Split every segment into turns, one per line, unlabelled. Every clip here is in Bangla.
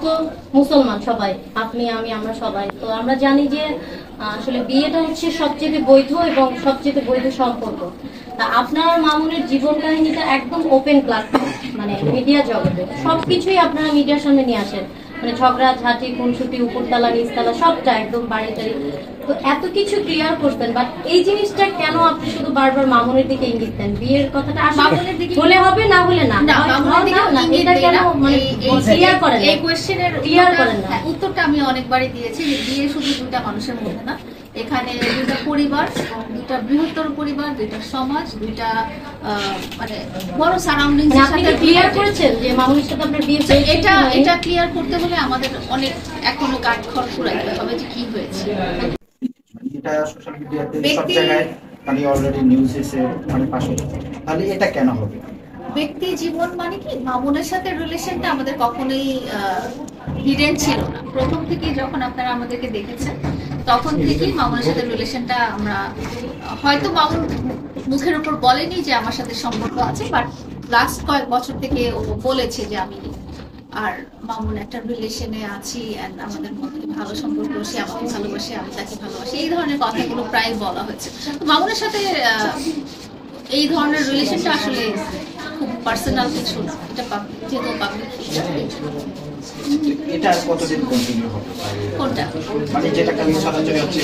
তো মুসলমান সবাই, আপনি আমি আমরা সবাই তো আমরা জানি যে আসলে বিয়েটা হচ্ছে সবচেয়ে বৈধ এবং সবচেয়ে বৈধ সম্পর্ক। তা আপনার মামুনের জীবন কাহিনীটা একদম ওপেন প্ল্যাটফর্ম, মানে মিডিয়া জগতে সবকিছুই আপনারা মিডিয়ার সামনে নিয়ে আসেন, মানে ঝগড়া ঝাঁটি খুনসুটি উপরতলা নিচতলা সবটা একদম বাড়ি টাড়ি, তো এত কিছু ক্লিয়ার করতেন, বাট এই জিনিসটা কেন আপনি শুধু বারবার মামুনের দিকে ইঙ্গিত দেন? বিয়ের কথাটা মামুনের দিকে হলে হবে, না হলে না, এটা কেন মানে ক্লিয়ার করেন?
এই কোশ্চেনের
ক্লিয়ার করেন না।
উত্তরটা আমি অনেকবারই দিয়েছি যে বিয়ে শুধু দুটা মানুষের মধ্যে না, এখানে দুটা পরিবার, দুটা বৃহত্তর পরিবার, দুইটা সমাজ, দুইটা মানে বড় সারাউন্ডিং।
আপনি কি ক্লিয়ার করেছেন যে মামুনের সাথে আপনার বিয়ে?
এটা ক্লিয়ার করতে হলে আমাদের অনেক এখনো কাঠখড় পুরাইতে হবে যে কি হয়েছে।
এটা সোশ্যাল মিডিয়াতে সব জায়গায় মানে অলরেডি নিউজ এসে মানে পাশে, তাহলে এটা কেন হবে?
ব্যক্তি জীবন মানে কি, মামুনের সাথে রিলেশনটা আমাদের কখনোই হিডেন ছিল না। প্রথম থেকেই যখন আপনারা আমাদেরকে দেখেছেন তখন থেকেই মামুনের সাথে রিলেশনটা আমরা, হয়তো মামুন মুখের উপর বলেনি যে আমার সাথে সম্পর্ক আছে, বাট লাস্ট কয়েক বছর থেকে ও বলেছে যে আমি আর মামুন একটা রিলেশনে আছি, এন্ড আমাদের মধ্যে ভালো সম্পর্ক, সে আমাকে ভালোবাসে, আমি তাকে ভালোবাসি, এই ধরনের কথাগুলো প্রায় বলা হয়েছে। তো মামুনের সাথে এই ধরনের রিলেশনটা আসলে খুব পার্সোনাল কিছু না, এটা যেহেতু পাবলিক।
এটা কতদিন কন্টিনিউ হবে?
কোনটা?
মানে যেটা কাল সরাসরি হচ্ছে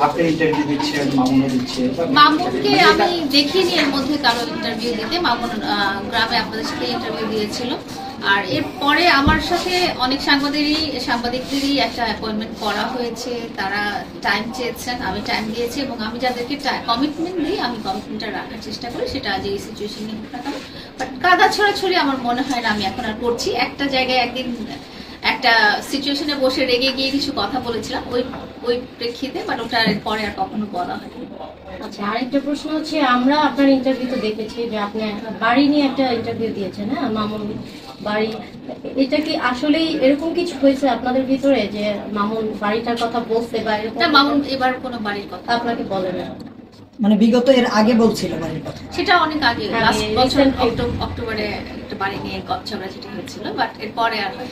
আপনি ইন্টারভিউ দিচ্ছেন, মামুনও দিচ্ছে।
মামুনকে আমি দেখিনি এর মধ্যে কারো ইন্টারভিউ দিতে। মামুন গ্রামে আপনাদের সাথে ইন্টারভিউ দিয়েছিল, আর এরপরে আমার সাথে অনেক সাংবাদিকদেরই একটা অ্যাপয়েন্টমেন্ট করা হয়েছে। তারা টাইম চেয়েছেন, আমি টাইম দিয়েছি, এবং আমি যাদেরকে কমিটমেন্ট দিই আমি কমিটমেন্টটা রাখার চেষ্টা করি, সেটা যে এই সিচুয়েশনে হোক না কেন। বাট কাদা ছড়াছড়ি আমার মনে হয় না আমি এখন আর করছি। একটা জায়গায় একদিন একটা সিচুয়েশনে বসে রেগে গিয়ে কিছু কথা বলেছিলাম ওই প্রেক্ষিতে, বাট ওটা পরে আর কখনো বলা হয়নি।
আচ্ছা, আরেকটা প্রশ্ন হচ্ছে, আমরা আপনার ইন্টারভিউতে দেখেছি যে আপনি বাড়ি নিয়ে একটা ইন্টারভিউ দিয়েছেন, হ্যাঁ, মামুন বাড়ি, এটা কি আসলেই এরকম কিছু হয়েছে আপনাদের ভিতরে যে মামুন বাড়িটার কথা বলছে বা এরকম?
না, মামুন এবার কোনো বাড়ির কথা
আপনাকে বলে না,
মানে বিগত এর আগে বলছিল বাড়ির কথা?
সেটা অনেক আগে, লাস্ট বছর অক্টোবরে একটা বাড়ি নিয়ে ঝগড়া যেটা হয়েছিল, বাট এরপরে আর হয়।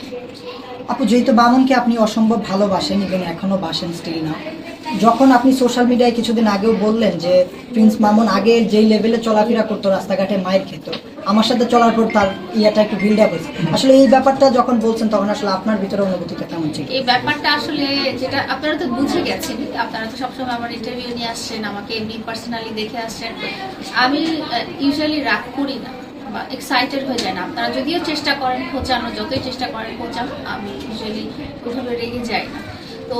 আপু, যেহেতু মামুনকে আপনি অসম্ভব ভালোবাসেন, ইভেন এখনো বাসেন স্টিল না, যখন আপনি সোশ্যাল মিডিয়ায় কিছুদিন আগেও বললেন যে প্রিন্স মামুন আগে যেই লেভেলে চলাফেরা করতো, রাস্তাঘাটে মাইর খেত, আমার সাথে চলার পর তার ইয়াটা একটু বিল্ড আপ হয়েছে, আসলে এই ব্যাপারটা যখন বলছেন তখন আসলে আপনার ভিতরে অনুভূতিটা কেমন ছিল?
এই ব্যাপারটা আসলে যেটা আপনারা তো বুঝে গেছেন, আপনারা তো সবসময় আমার ইন্টারভিউ নিয়ে আসছেন, আমাকে এমনি পার্সোনালি দেখে আসছেন, আমি ইউজুয়ালি রাগ করি না বা এক্সাইটেড হয়ে যায় না। আপনারা যদিও চেষ্টা করেন খোঁচানো, যতই চেষ্টা করেন খোঁচানো, আমি ইউজুয়ালি ওইভাবে রেগে যাই না। তো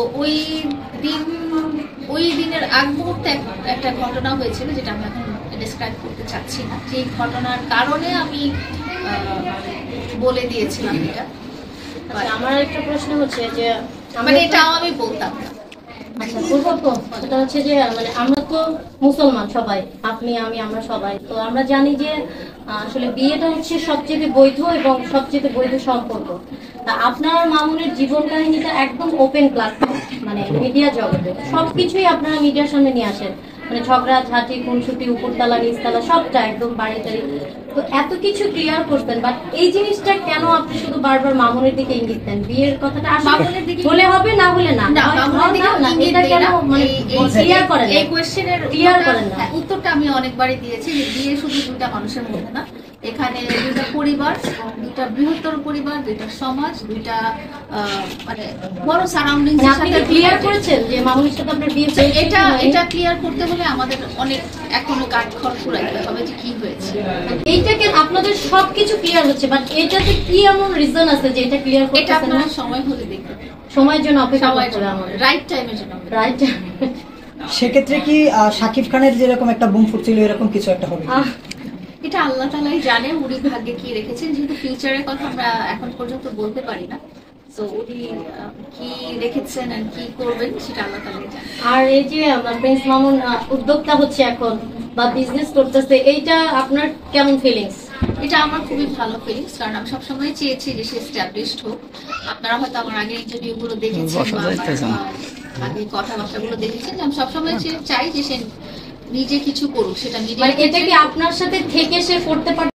ওই দিনের আগ মুহূর্তে একটা ঘটনা হয়েছিল যেটা আমি এখন ডিসক্রাইব করতে চাচ্ছি না, সেই ঘটনার কারণে আমি বলে দিয়েছিলাম এটা।
আমার একটা প্রশ্ন হচ্ছে যে
মানে এটাও আমি বলতাম না।
আচ্ছা, বলবো তো, সেটা হচ্ছে যে মানে আমরা তো মুসলমান সবাই, আপনি আমি আমরা সবাই, তো আমরা জানি যে আসলে বিয়েটা হচ্ছে সবচেয়ে বৈধ এবং সবচেয়ে বৈধ সম্পর্ক। তা আপনার মামুনের জীবন কাহিনীটা একদম ওপেন প্ল্যাটফর্ম, মানে মিডিয়া জগতে সবকিছুই আপনারা মিডিয়ার সামনে নিয়ে আসেন, মানে ঝগড়া ঝাঁটি খুনসুটি উপরতলা নিচতলা সবটা একদম বাড়ি টাড়ি, তো এত কিছু ক্লিয়ার করতেন, বাট এই জিনিসটা কেন আপনি শুধু বারবার মামুনের দিকে ইঙ্গিত দেন? বিয়ের কথাটা
মামুনের দিকে
হলে হবে, না হলে না, এটা কেন মানে ক্লিয়ার করেন?
এই কোশ্চেনের
ক্লিয়ার করেন না।
উত্তরটা আমি অনেকবারই দিয়েছি যে বিয়ে শুধু দুটা মানুষের মধ্যে না, এখানে দুটা পরিবার, দুটা বৃহত্তর পরিবার, দুইটা সমাজ, দুইটা মানে বড় সারাউন্ডিং।
আপনি কি ক্লিয়ার করেছেন যে মামুনের সাথে আপনার বিয়ে?
এটা ক্লিয়ার করতে হলে আমাদের অনেক এখনো কাঠখড় পুরাইতে হবে যে কি হয়েছে।
এইটাকে আপনাদের সবকিছু ক্লিয়ার হচ্ছে, বাট এটাতে কি এমন রিজন আছে যে এটা ক্লিয়ার করতে?
এটা আপনারা সময় হলে দেখবেন,
সময়ের জন্য অপেক্ষা করতে হবে আমাদের,
রাইট টাইমের জন্য।
রাইট।
সেক্ষেত্রে কি শাকিব খানের যেরকম একটা বুম ফুটছিল এরকম কিছু একটা হবে?
এটা আল্লাহ তাআলাই জানে উনি ভাগ্যে কি রেখেছেন, যেহেতু ফিউচারের কথা আমরা এখন পর্যন্ত বলতে পারি না, তো উনি কি রেখেছেন আর কি করবেন সেটা আল্লাহ তাআলাই জানে।
আর এই যে প্রিন্স মামুন উদ্যোক্তা হচ্ছে এখন বা বিজনেস করতেছে, এইটা আপনার কেমন ফিলিংস?
এটা আমার খুবই ভালো ফিলিংস, কারণ আমি সবসময় চেয়েছি যে সে এস্টাবলিশড হোক। আপনারা হয়তো আমার আগের ইন্টারভিউ গুলো দেখেছেন বা আগে কথাবার্তাগুলো দেখেছেন, আমি সবসময় চাই যে সে নিজে কিছু করুক, সেটা মিডিয়া।
এটা কি আপনার সাথে থেকে সে করতে পারে?